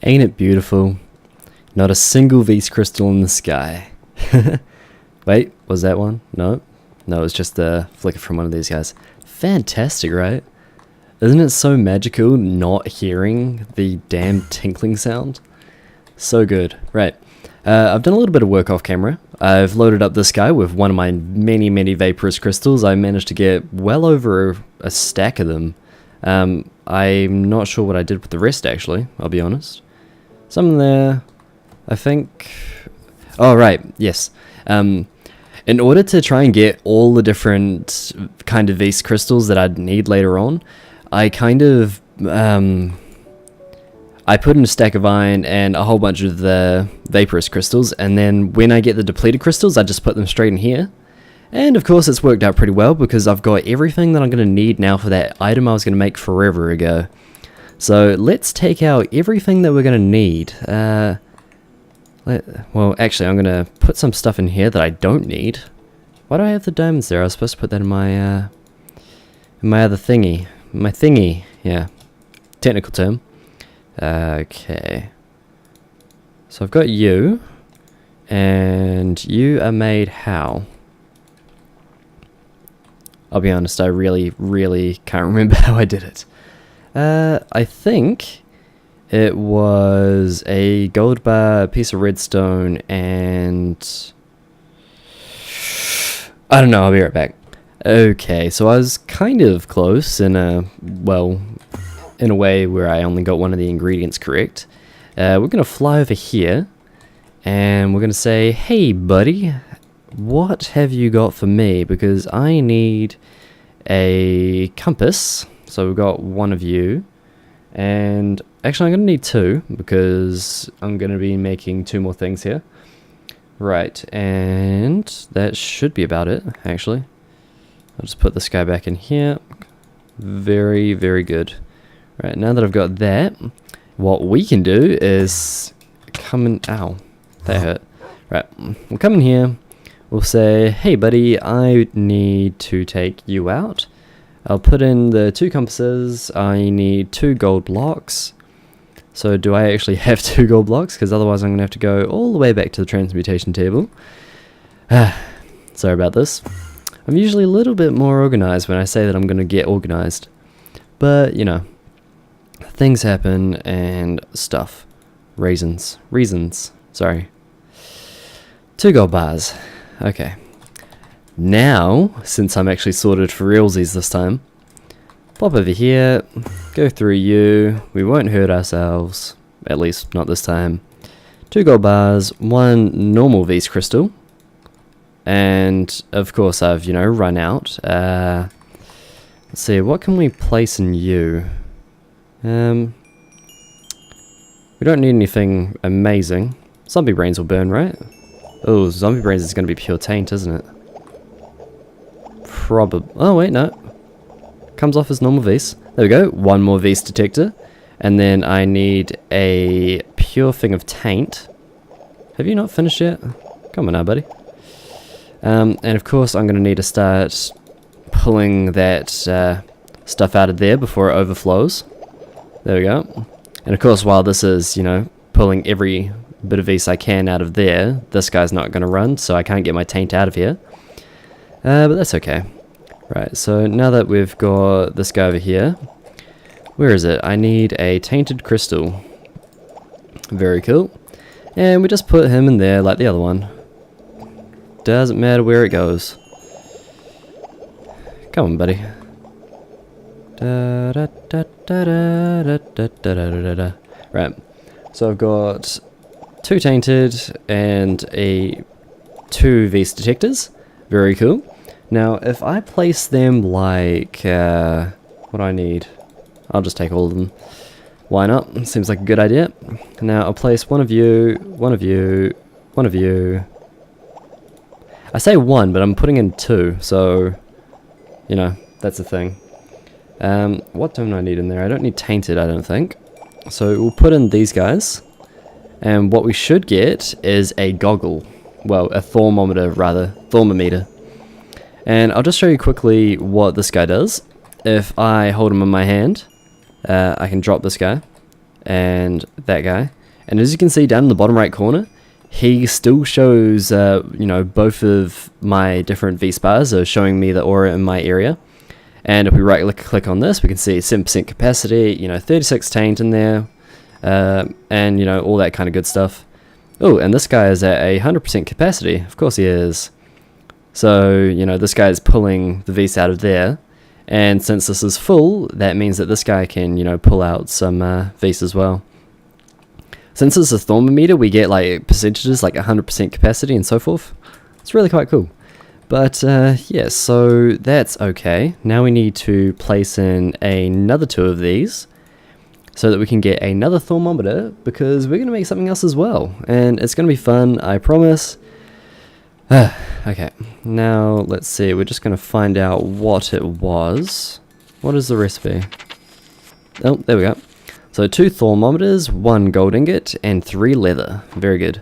Ain't it beautiful? Not a single V's crystal in the sky. Wait, was that one? No? No, it's just a flicker from one of these guys. Fantastic, right? Isn't it so magical not hearing the damn tinkling sound? So good. Right. I've done a little bit of work off camera. I've loaded up this guy with one of my many vaporous crystals. I managed to get well over a stack of them. I'm not sure what I did with the rest, actually, I'll be honest. Some there, I think... Oh, right, yes. In order to try and get all the different kind of V's crystals that I'd need later on, I kind of... I put in a stack of iron and a whole bunch of the vaporous crystals, and then when I get the depleted crystals, I just put them straight in here. And of course it's worked out pretty well because I've got everything that I'm going to need now for that item I was going to make forever ago. So let's take out everything that we're going to need. Well, actually I'm going to put some stuff in here that I don't need. Why do I have the diamonds there? I was supposed to put that in my other thingy. My thingy, yeah. Technical term. Okay. So I've got you. And you are made how? I'll be honest, I really can't remember how I did it. I think it was a gold bar, a piece of redstone, and... I don't know, I'll be right back. Okay, so I was kind of close in a, well, in a way where I only got one of the ingredients correct. We're going to fly over here, and we're going to say, hey buddy, what have you got for me? Because I need a compass. So we've got one of you, and actually I'm going to need two because I'm going to be making two more things here. Right, and that should be about it, actually. I'll just put this guy back in here. Very good. Right, now that I've got that, what we can do is come in... Ow, that hurt. Right, we'll come in here. We'll say, hey buddy, I need to take you out. I'll put in the two compasses. I need 2 gold blocks. So do I actually have 2 gold blocks? Because otherwise I'm going to have to go all the way back to the transmutation table. Sorry about this. I'm usually a little bit more organized when I say that I'm going to get organized. But, you know, things happen and stuff. Reasons. Sorry. 2 gold bars. Okay. Now, since I'm actually sorted for realsies this time, pop over here, go through you, we won't hurt ourselves, at least not this time. 2 gold bars, 1 normal V's crystal, and of course I've, you know, run out. Let's see, what can we place in you? We don't need anything amazing. Zombie brains will burn, right? Oh, zombie brains is going to be pure taint, isn't it? Probably. Oh, wait, no. Comes off as normal V's. There we go. 1 more V's detector. And then I need a pure thing of taint. Have you not finished yet? Come on now, buddy. And of course, I'm going to need to start pulling that stuff out of there before it overflows. There we go. And of course, while this is, you know, pulling every bit of V's I can out of there, this guy's not going to run, so I can't get my taint out of here. But that's okay. Right, so now that we've got this guy over here, where is it? I need a tainted crystal. Very cool. And we just put him in there like the other one. Doesn't matter where it goes. Come on, buddy. Right, so I've got 2 tainted and 2 V's detectors. Very cool. Now, if I place them like, what do I need? I'll just take all of them. Why not? Seems like a good idea. Now, I'll place one of you, one of you, one of you. I say 1, but I'm putting in 2, so, you know, that's the thing. What don't I need in there? I don't need tainted, I don't think. So we'll put in these guys. And what we should get is a goggle. Well, a thermometer, rather. Thermometer. And I'll just show you quickly what this guy does. If I hold him in my hand, I can drop this guy. and that guy. And as you can see down in the bottom right corner, he still shows, you know, both of my different V-spars are showing me the aura in my area. And if we right click on this, we can see 7% capacity, you know, 36 taint in there, and, you know, all that kind of good stuff. Oh, and this guy is at 100% capacity. Of course he is. So, you know, this guy is pulling the Vs out of there. And since this is full, that means that this guy can, you know, pull out some Vs as well. Since it's a thermometer, we get like percentages like 100% capacity and so forth. It's really quite cool. But yeah, so that's okay. Now we need to place in another 2 of these so that we can get another thermometer, because we're going to make something else as well. And it's going to be fun, I promise. Okay, now let's see. We're just going to find out what it was. What is the recipe? Oh, there we go. So 2 thermometers, 1 gold ingot, and 3 leather. Very good.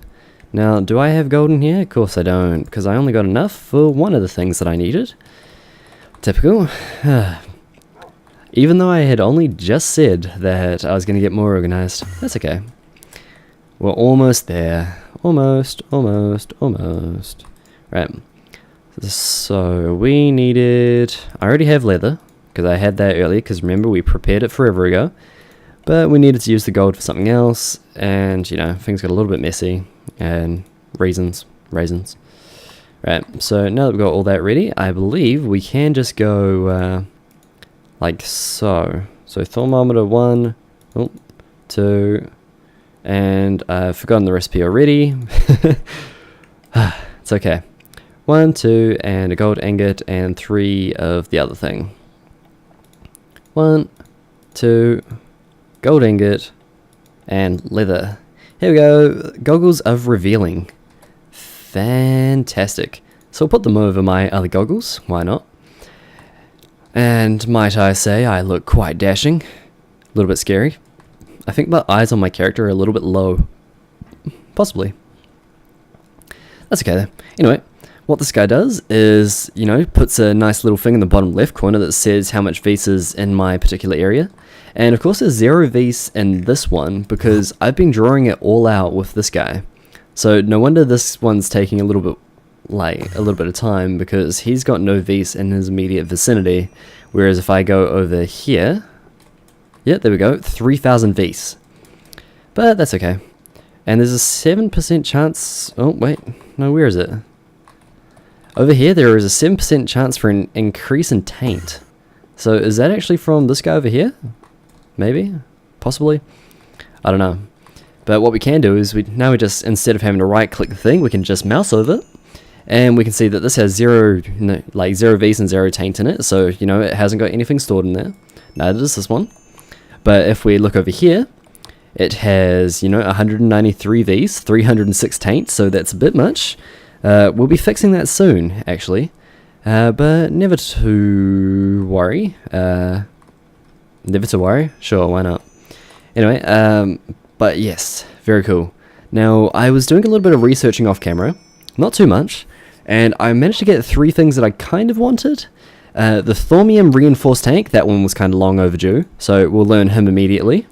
Now, do I have gold in here? Of course I don't, because I only got enough for one of the things that I needed. Typical. Even though I had only just said that I was going to get more organized. That's okay. We're almost there. Almost. Right. So, we needed... I already have leather, because I had that earlier, because remember, we prepared it forever ago. But we needed to use the gold for something else, and, you know, things got a little bit messy, and raisins. Right, so now that we've got all that ready, I believe we can just go, like so. So thermometer 1, 2, and I've forgotten the recipe already. It's okay. 1, 2, and a gold ingot, and 3 of the other thing. 1, 2... gold ingot, and leather. Here we go, goggles of revealing. Fantastic. So I'll put them over my other goggles, why not? And might I say, I look quite dashing. A little bit scary. I think the eyes on my character are a little bit low. Possibly. That's okay though. Anyway, what this guy does is, you know, puts a nice little thing in the bottom left corner that says how much Vs is in my particular area. And of course there's 0 Vs in this one, because I've been drawing it all out with this guy. So no wonder this one's taking a little bit of time, because he's got no Vs in his immediate vicinity. Whereas if I go over here, yeah, there we go, 3,000 Vs. But that's okay. And there's a 7% chance, oh wait, no, where is it? Over here there is a 7% chance for an increase in taint. So is that actually from this guy over here? Maybe? Possibly? I don't know. But what we can do is, we just, instead of having to right click the thing, we can just mouse over it. And we can see that this has 0 Vs and 0 taint in it. So, you know, it hasn't got anything stored in there. Neither does this one. But if we look over here, it has, you know, 193 Vs, 306 taint. So that's a bit much. We'll be fixing that soon, actually. But never to worry. Never to worry? Sure, why not? Anyway, but yes, very cool. Now, I was doing a little bit of researching off camera, not too much, and I managed to get 3 things that I kind of wanted. The Thaumium Reinforced Tank, that one was kind of long overdue, so we'll learn him immediately.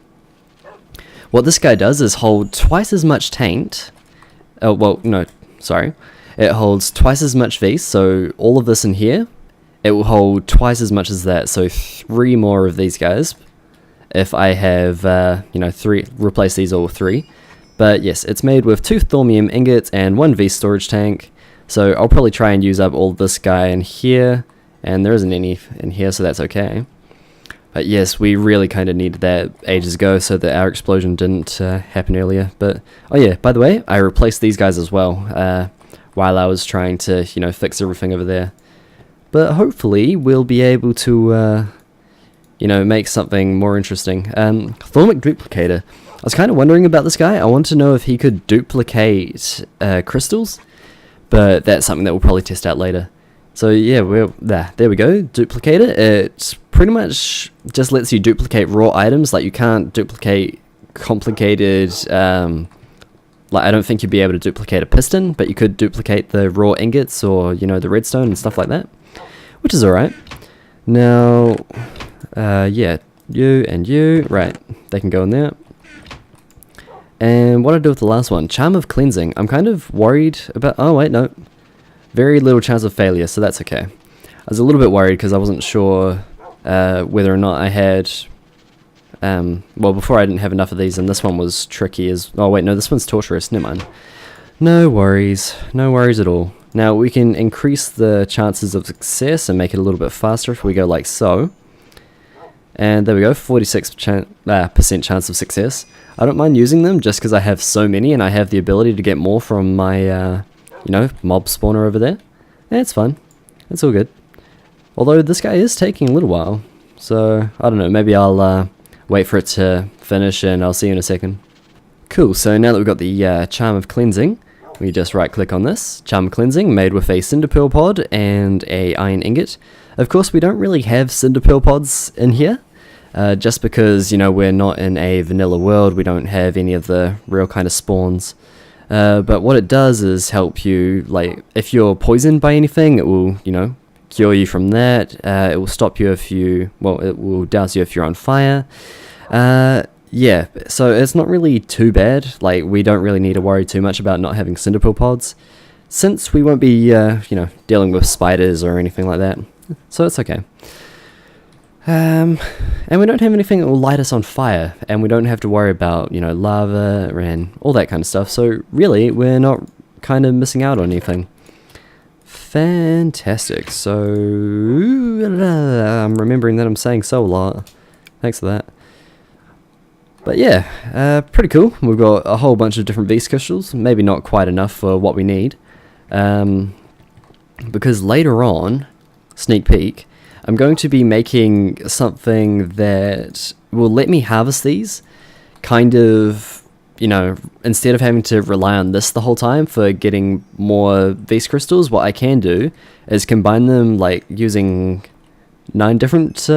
What this guy does is hold twice as much taint. Oh, well, no, sorry. It holds twice as much Vs, so all of this in here, it will hold twice as much as that, so 3 more of these guys. If I have, you know, replace these all with 3. But yes, it's made with 2 Thaumium ingots and 1 V storage tank. So I'll probably try and use up all this guy in here, and there isn't any in here, so that's okay. But yes, we really kind of needed that ages ago, so that our explosion didn't happen earlier. But, oh yeah, by the way, I replaced these guys as well, while I was trying to, you know, fix everything over there. But hopefully we'll be able to, you know, make something more interesting. Thaumic Duplicator. I was kind of wondering about this guy. I want to know if he could duplicate crystals, but that's something that we'll probably test out later. So yeah, there we go, Duplicator. It pretty much just lets you duplicate raw items. Like, you can't duplicate complicated, like, I don't think you'd be able to duplicate a piston, but you could duplicate the raw ingots, or, you know, the redstone and stuff like that, which is alright. Now, yeah, you and you, right, they can go in there. And what I do with the last one, Charm of Cleansing. I'm kind of worried about... Oh, wait, no. Very little chance of failure, so that's okay. I was a little bit worried because I wasn't sure whether or not I had... well, before I didn't have enough of these, and this one was tricky as... Oh, wait, no, this one's torturous. Never mind. No worries. No worries at all. Now, we can increase the chances of success and make it a little bit faster if we go like so. And there we go, 46% chance of success. I don't mind using them just because I have so many and I have the ability to get more from my, you know, mob spawner over there. Yeah, it's fun. It's all good. Although this guy is taking a little while. So, I don't know, maybe I'll wait for it to finish and I'll see you in a second. Cool, so now that we've got the Charm of Cleansing, we just right click on this. Charm of Cleansing made with a Cinder Pearl pod and a Iron Ingot. Of course, we don't really have Cinder Pearl pods in here. Just because, you know, we're not in a vanilla world, we don't have any of the real kind of spawns. But what it does is help you, like, if you're poisoned by anything, it will, you know, cure you from that. It will stop you if you, well, it will douse you if you're on fire. Yeah, so it's not really too bad. Like, we don't really need to worry too much about not having Cinder Pearl pods, since we won't be, you know, dealing with spiders or anything like that. So it's okay. And we don't have anything that will light us on fire, and we don't have to worry about, you know, lava and all that kind of stuff, so really, we're not kind of missing out on anything. Fantastic. So, I'm remembering that I'm saying so a lot. Thanks for that. But yeah, pretty cool. We've got a whole bunch of different beast crystals, maybe not quite enough for what we need, because later on, sneak peek, I'm going to be making something that will let me harvest these, kind of, you know, instead of having to rely on this the whole time for getting more beast crystals, what I can do is combine them, like, using 9 different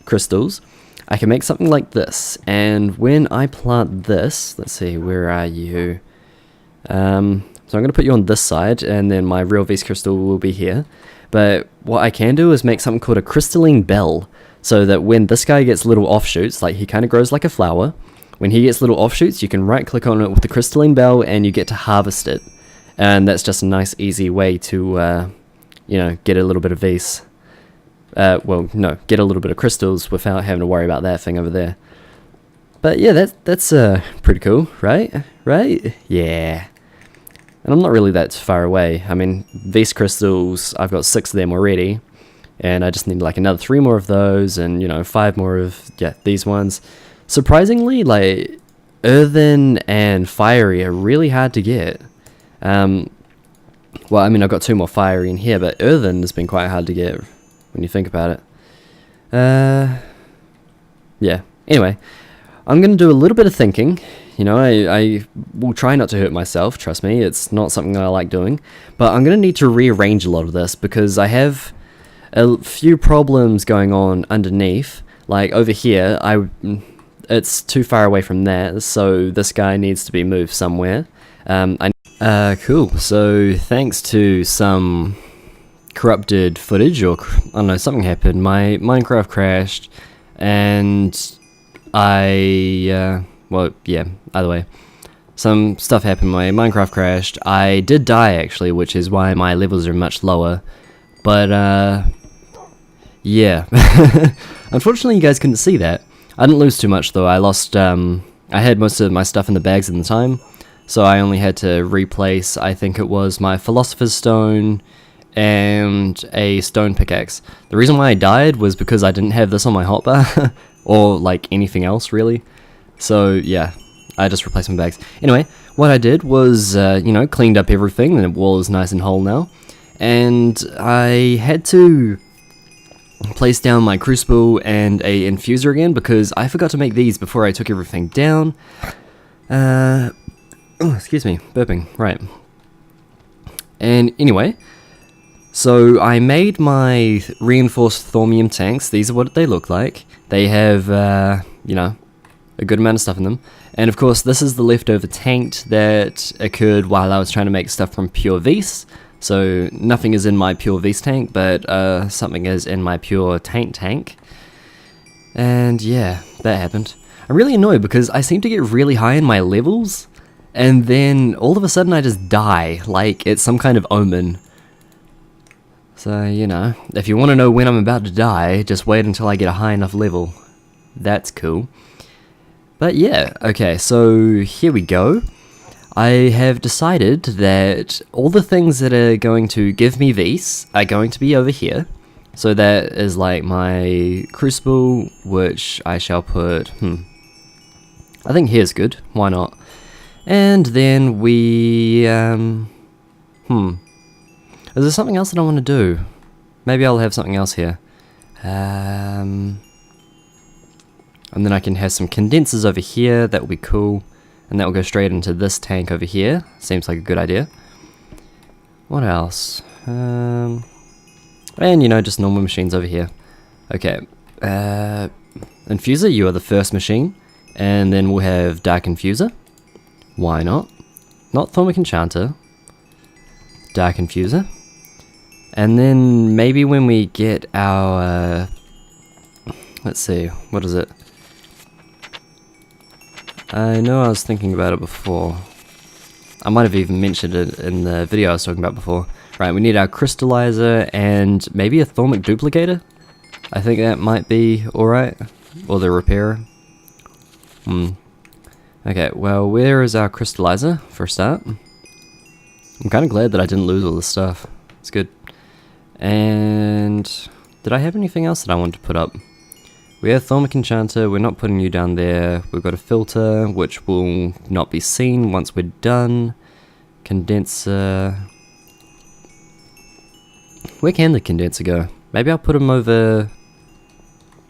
crystals. I can make something like this, and when I plant this, let's see, where are you? So I'm going to put you on this side, and then my real beast crystal will be here. But what I can do is make something called a crystalline bell, so that when this guy gets little offshoots, like he kind of grows like a flower, when he gets little offshoots, you can right click on it with the crystalline bell and you get to harvest it. And that's just a nice easy way to, you know, get a little bit of these. Well, no, get a little bit of crystals without having to worry about that thing over there. But yeah, that's pretty cool, right? Right? Yeah. And I'm not really that far away. I mean, these crystals, I've got 6 of them already, and I just need like another 3 more of those, and, you know, 5 more of, yeah, these ones. Surprisingly, like, earthen and fiery are really hard to get. Well, I mean, I've got 2 more fiery in here, but earthen has been quite hard to get when you think about it. Yeah, anyway, I'm going to do a little bit of thinking. You know, I will try not to hurt myself, trust me, it's not something that I like doing, but I'm going to need to rearrange a lot of this because I have a few problems going on underneath. Like over here, it's too far away from that, so this guy needs to be moved somewhere. Cool, so thanks to some corrupted footage, or I don't know, something happened, my Minecraft crashed, and well, yeah, either way, some stuff happened, my Minecraft crashed. I did die, actually, which is why my levels are much lower, but, yeah. Unfortunately, you guys couldn't see that. I didn't lose too much, though. I lost, I had most of my stuff in the bags at the time, so I only had to replace, I think it was my Philosopher's Stone and a stone pickaxe. The reason why I died was because I didn't have this on my hotbar, or, like, anything else, really. So, yeah, I just replaced my bags. Anyway, what I did was, you know, cleaned up everything, and the wall is nice and whole now. And I had to place down my crucible and a infuser again, because I forgot to make these before I took everything down. Oh, excuse me, burping, right. And anyway, so I made my reinforced thaumium tanks. These are what they look like. They have, you know, a good amount of stuff in them, and of course this is the leftover tank that occurred while I was trying to make stuff from pure Vis. So nothing is in my pure Vis tank, but something is in my pure tank. And yeah, that happened. I'm really annoyed because I seem to get really high in my levels, And then all of a sudden I just die, like it's some kind of omen. So, you know, if you want to know when I'm about to die, just wait until I get a high enough level. That's cool. But yeah, okay, so here we go. I have decided that all the things that are going to give me these are going to be over here. So that is like my crucible, which I shall put, I think here's good, why not? And then we, is there something else that I want to do? Maybe I'll have something else here. And then I can have some condensers over here, that will be cool. And that will go straight into this tank over here. Seems like a good idea. What else? And you know, just normal machines over here. Okay. Infuser, you are the first machine. And then we'll have Dark Infuser. Why not? Not Thaum Enchanter. Dark Infuser. And then maybe when we get our... let's see, what is it? I know I was thinking about it before. I might have even mentioned it in the video I was talking about before. Right, we need our crystallizer and maybe a thaumic duplicator? I think that might be alright. Or the repairer. Okay, well, where is our crystallizer for a start? I'm kind of glad that I didn't lose all this stuff. It's good. And did I have anything else that I wanted to put up? We have Thaumic Enchanter, we're not putting you down there. We've got a filter, which will not be seen once we're done. Condenser. Where can the condenser go? Maybe I'll put them over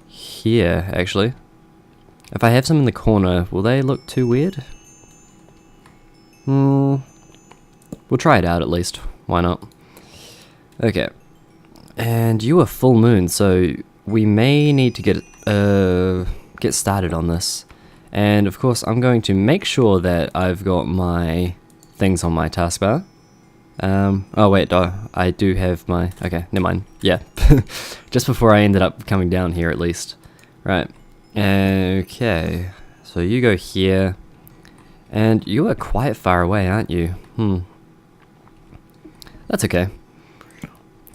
here, actually. If I have some in the corner, will they look too weird? We'll try it out at least. Why not? Okay. And you are full moon, so we may need to get started on this. And of course, I'm going to make sure that I've got my things on my taskbar. Oh wait, I do have my... Okay, never mind. Yeah. Just before I ended up coming down here at least. Right. Okay. So you go here. And you are quite far away, aren't you? That's okay.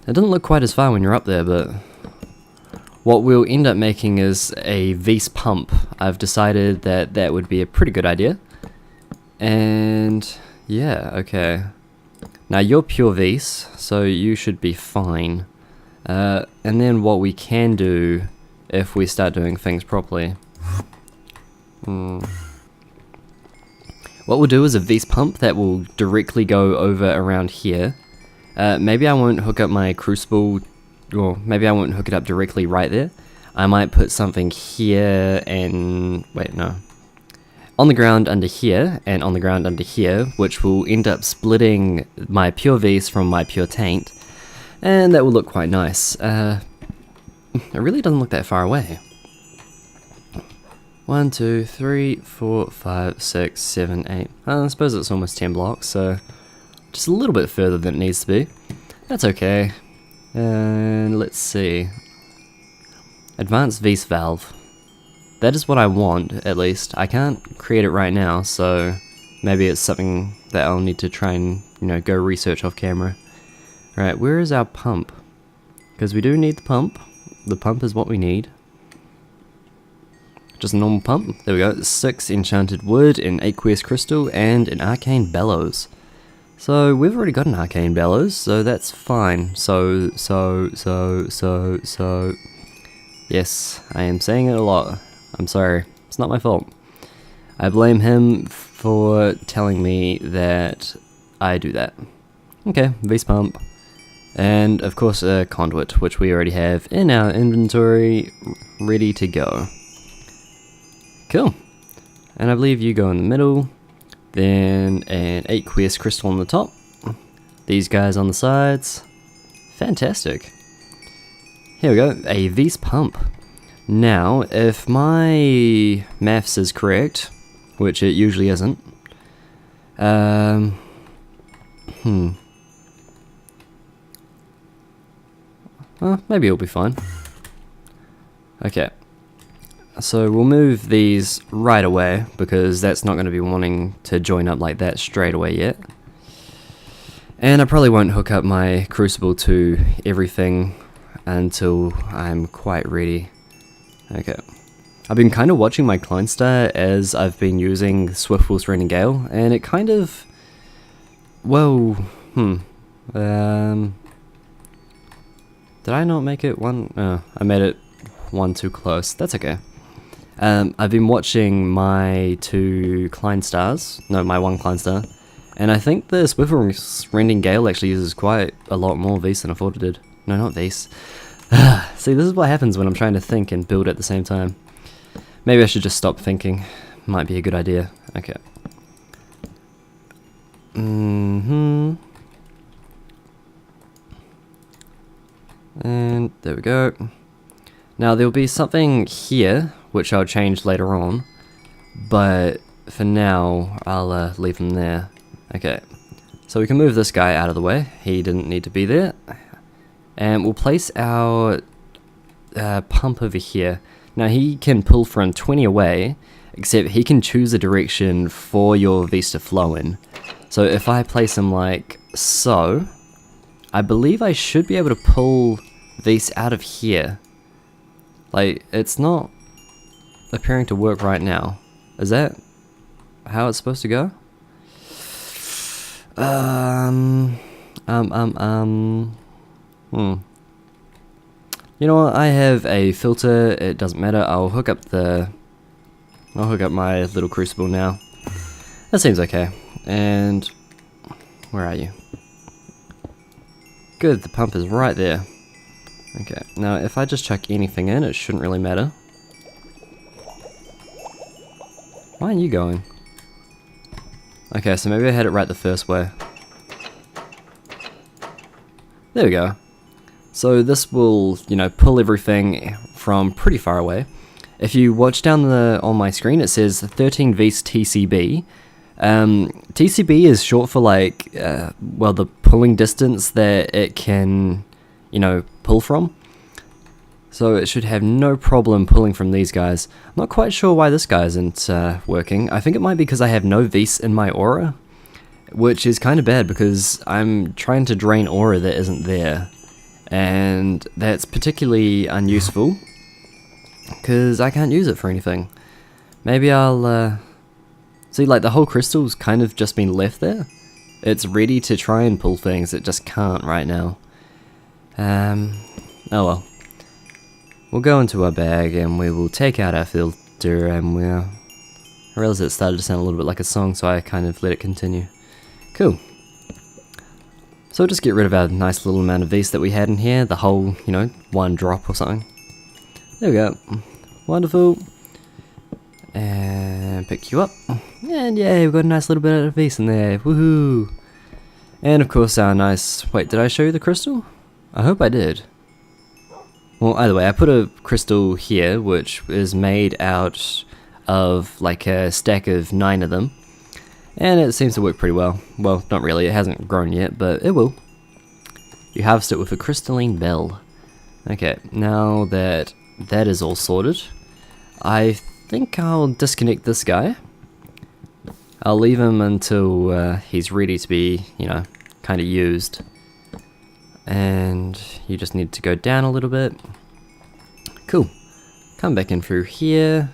It doesn't look quite as far when you're up there, but... what we'll end up making is a Vs pump. I've decided that that would be a pretty good idea. And... yeah, okay. Now you're pure Vs, so you should be fine. And then what we can do, if we start doing things properly... what we'll do is a Vs pump that will directly go over around here. Maybe I won't hook up my crucible, or maybe I won't hook it up directly right there. I might put something here and... wait, no. On the ground under here, and on the ground under here, which will end up splitting my pure Vs from my pure taint. And that will look quite nice. It really doesn't look that far away. 1, 2, 3, 4, 5, 6, 7, 8. I suppose it's almost 10 blocks, so... just a little bit further than it needs to be. That's okay. And let's see. Advanced Vs valve. That is what I want, at least. I can't create it right now, so maybe it's something that I'll need to try and, you know, go research off camera. Right, where is our pump? Because we do need the pump. The pump is what we need. Just a normal pump. There we go. 6 enchanted wood, an aqueous crystal, and an arcane bellows. So we've already got an arcane bellows, so that's fine. So. Yes, I am saying it a lot. I'm sorry. It's not my fault. I blame him for telling me that I do that. Okay, Vs pump. And of course a conduit, which we already have in our inventory, ready to go. Cool. And I believe you go in the middle. Then an aqueous crystal on the top. These guys on the sides. Fantastic. Here we go, a Vs pump. Now, if my maths is correct, which it usually isn't, well, maybe it'll be fine. Okay. So we'll move these right away, because that's not going to be wanting to join up like that straight away yet. And I probably won't hook up my crucible to everything until I'm quite ready. Okay. I've been kind of watching my client star as I've been using Swiftwheel Surrounding Gale, and it kind of... Well, did I not make it one? Oh, I made it one too close. That's okay. I've been watching my two Klein stars, no, my one Klein star, and I think the Swiftwheel Rending Gale actually uses quite a lot more Vs than I thought it did. No, not Vs. See, this is what happens when I'm trying to think and build at the same time. Maybe I should just stop thinking. Might be a good idea. Okay. And there we go. Now there'll be something here which I'll change later on, but for now I'll leave them there. Okay, so we can move this guy out of the way. He didn't need to be there, and we'll place our pump over here. Now he can pull from 20 away, except he can choose a direction for your Vs to flow in. So if I place him like so, I believe I should be able to pull Vs out of here. Like, it's not appearing to work right now. Is that how it's supposed to go? You know what, I have a filter, it doesn't matter, I'll hook up my little crucible now. That seems okay. And where are you? Good, the pump is right there. Okay, now if I just chuck anything in, it shouldn't really matter. Why aren't you going? Okay, so maybe I had it right the first way. There we go. So this will, you know, pull everything from pretty far away. If you watch down on my screen, it says 13 Vs TCB. TCB is short for like, well, the pulling distance that it can, you know, pull from. So it should have no problem pulling from these guys. I'm not quite sure why this guy isn't working. I think it might be because I have no Vs in my aura, which is kind of bad because I'm trying to drain aura that isn't there. And that's particularly unuseful because I can't use it for anything. Maybe I'll see, like, the whole crystal's kind of just been left there. It's ready to try and pull things, it just can't right now. Oh well. We'll go into our bag and we will take out our filter, and I realized it started to sound a little bit like a song, so I kind of let it continue. Cool. So we'll just get rid of our nice little amount of Vs that we had in here, the whole, you know, one drop or something. There we go. Wonderful. And pick you up. And yeah, we've got a nice little bit of Vs in there. Woohoo! And of course our nice... Wait, did I show you the crystal? I hope I did. Well, either way, I put a crystal here, which is made out of like a stack of 9 of them. And it seems to work pretty well. Well, not really, it hasn't grown yet, but it will. You harvest it with a crystalline bell. Okay, now that that is all sorted, I think I'll disconnect this guy. I'll leave him until he's ready to be, you know, kind of used. And you just need to go down a little bit. Cool. Come back in through here.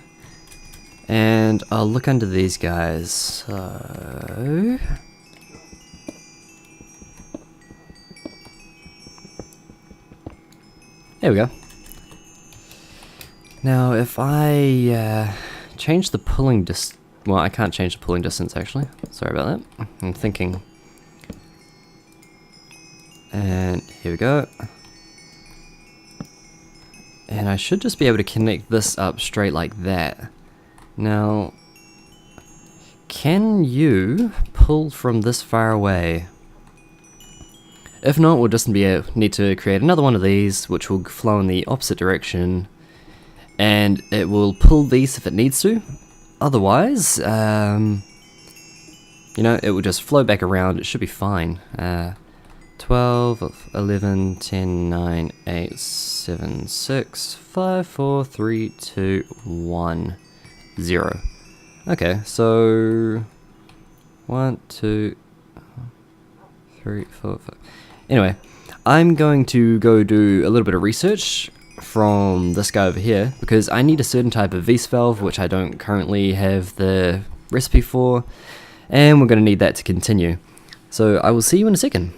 And I'll look under these guys. So... there we go. Now if I change the pulling distance... well, I can't change the pulling distance actually. Sorry about that. I'm thinking... and here we go. And I should just be able to connect this up straight like that. Now, can you pull from this far away? If not, we'll just need to create another one of these, which will flow in the opposite direction. And it will pull these if it needs to. Otherwise, you know, it will just flow back around. It should be fine. 12, 11, 10, 9, 8, 7, 6, 5, 4, 3, 2, 1, 0. Okay, so 1, 2, 3, 4, 5. Anyway, I'm going to go do a little bit of research from this guy over here because I need a certain type of Vise valve which I don't currently have the recipe for, and we're going to need that to continue. So I will see you in a second.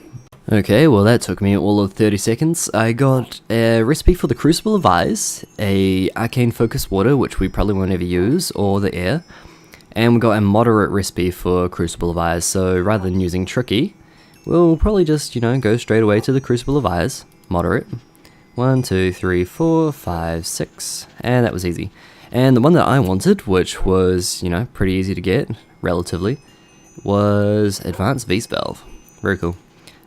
Okay, well that took me all of 30 seconds. I got a recipe for the Crucible of Eyes, a Arcane Focus Water, which we probably won't ever use, or the air, and we got a moderate recipe for Crucible of Eyes, so rather than using tricky, we'll probably just, go straight away to the Crucible of Eyes, moderate. 1, 2, 3, 4, 5, 6, and that was easy. And the one that I wanted, which was, pretty easy to get, relatively, was Advanced Vise Valve. Very cool.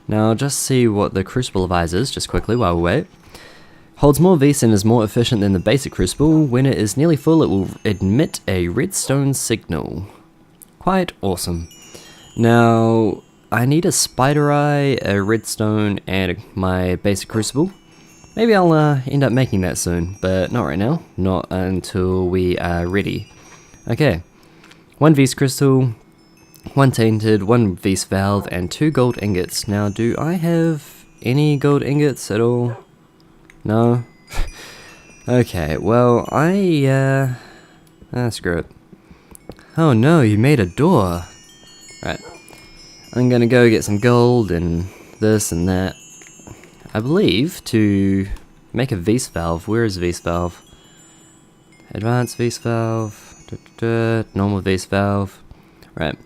Now just see what the Crucible of Eyes is, just quickly while we wait. Holds more Vise and is more efficient than the basic Crucible. When it is nearly full, it will emit a redstone signal. Quite awesome. Now, I need a spider eye, a redstone, and my basic Crucible. Maybe I'll end up making that soon, but not right now. Not until we are ready. Okay, 1 Vise crystal, 1 tainted, 1 Vise valve, and 2 gold ingots. Now, do I have any gold ingots at all? No? Okay, well, screw it. Oh no, you made a door. Right. I'm gonna go get some gold and this and that. I believe to make a Vise valve. Where is Vise valve? Advanced Vise valve. Normal Vise valve. Right.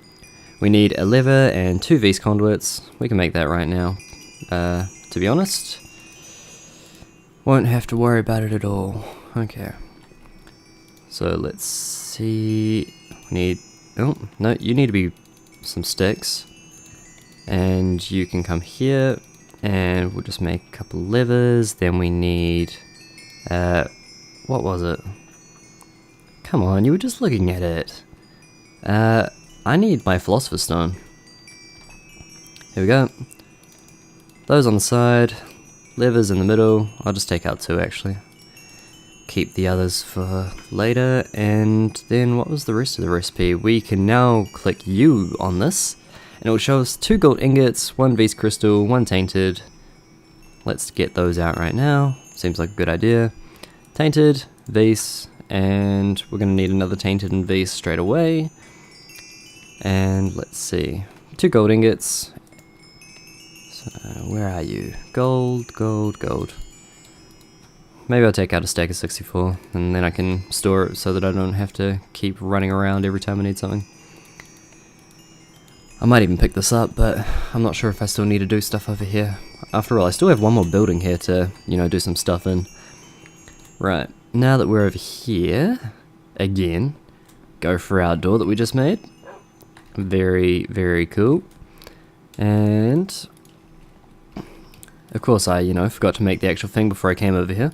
We need a lever and 2 Vise conduits. We can make that right now. To be honest, won't have to worry about it at all. Okay. So let's see. We need. Oh no, you need to be some sticks, and you can come here, and we'll just make a couple levers. Then we need. What was it? Come on, you were just looking at it. I need my Philosopher's Stone. Here we go. Those on the side, levers in the middle. I'll just take out 2 actually. Keep the others for later, and then what was the rest of the recipe? We can now click U on this, and it will show us 2 gold ingots, 1 Vise crystal, 1 tainted. Let's get those out right now. Seems like a good idea. Tainted, Vise, and we're going to need another tainted and Vise straight away. And let's see, 2 gold ingots. So where are you? Gold, gold, gold. Maybe I'll take out a stack of 64, and then I can store it so that I don't have to keep running around every time I need something. I might even pick this up, but I'm not sure if I still need to do stuff over here. After all, I still have one more building here to, do some stuff in. Right, now that we're over here, again, go for our door that we just made. Very, very cool. And of course I, forgot to make the actual thing before I came over here.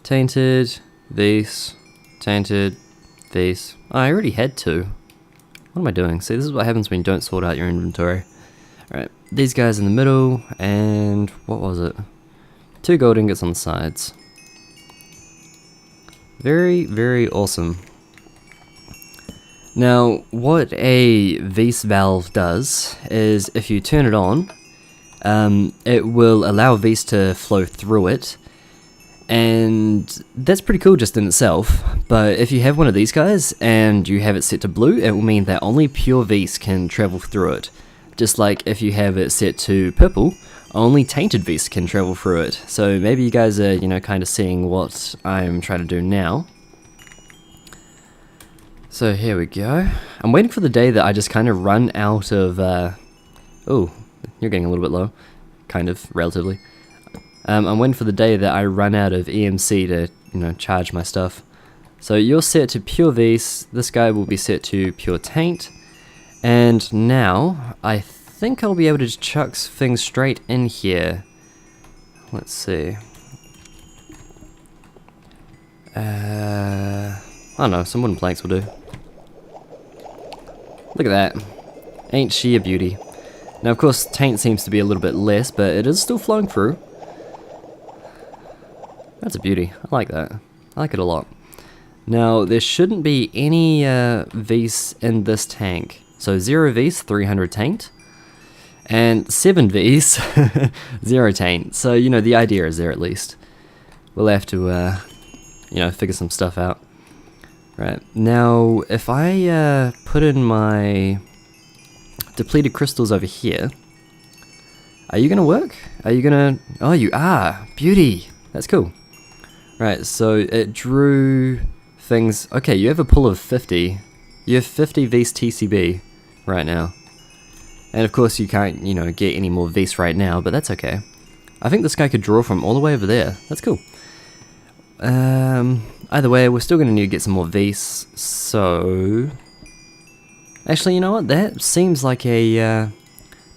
Tainted, Vise, tainted, Vise. Oh, I already had 2. What am I doing? See, this is what happens when you don't sort out your inventory. Alright, these guys in the middle, and what was it? 2 gold ingots on the sides. Very, very awesome. Now, what a Vise valve does is if you turn it on, it will allow Vise to flow through it, and that's pretty cool just in itself. But if you have one of these guys and you have it set to blue, it will mean that only pure Vise can travel through it. Just like if you have it set to purple, only tainted Vise can travel through it. So maybe you guys are, kind of seeing what I'm trying to do now. So here we go. I'm waiting for the day that I just kind of run out of, oh, you're getting a little bit low. Kind of, relatively. I'm waiting for the day that I run out of EMC to, charge my stuff. So you're set to pure Vise, this guy will be set to pure taint, and now I think I'll be able to chuck things straight in here. Let's see. I don't know, some wooden planks will do. Look at that. Ain't she a beauty? Now, of course, taint seems to be a little bit less, but it is still flowing through. That's a beauty. I like that. I like it a lot. Now, there shouldn't be any Vs in this tank. So 0 Vs, 300 taint. And 7 Vs, 0 taint. So, you know, the idea is there at least. We'll have to, you know, figure some stuff out. Right. Now, if I put in my depleted crystals over here, are you going to work? Are you going to... Oh, you are! Beauty! That's cool. Right, so it drew things... Okay, you have a pull of 50. You have 50 Vs TCB right now. And of course you can't, you know, get any more Vs right now, but that's okay. I think this guy could draw from all the way over there. That's cool. Either way, we're still going to need to get some more Vs, so... Actually, you know what? That seems like a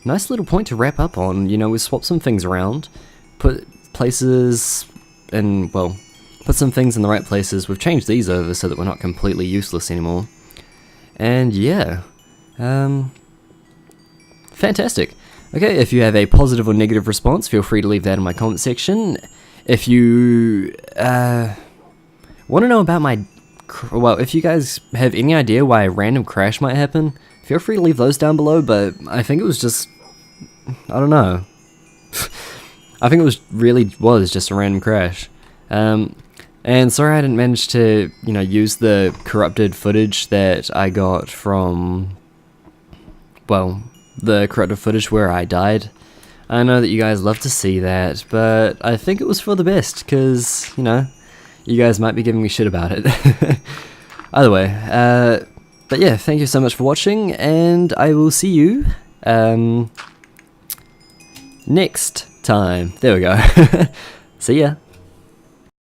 nice little point to wrap up on. You know, we swap some things around, put places in, well, put some things in the right places. We've changed these over so that we're not completely useless anymore. And yeah, fantastic. Okay, if you have a positive or negative response, feel free to leave that in my comment section. If you want to know about my... Well, if you guys have any idea why a random crash might happen, feel free to leave those down below, but I think it was just... I don't know. I think it was just a random crash. And sorry I didn't manage to, you know, use the corrupted footage that I got from... Well, the corrupted footage where I died. I know that you guys love to see that, but I think it was for the best, because, you know... You guys might be giving me shit about it. Either way, but yeah, thank you so much for watching, and I will see you next time. There we go. See ya.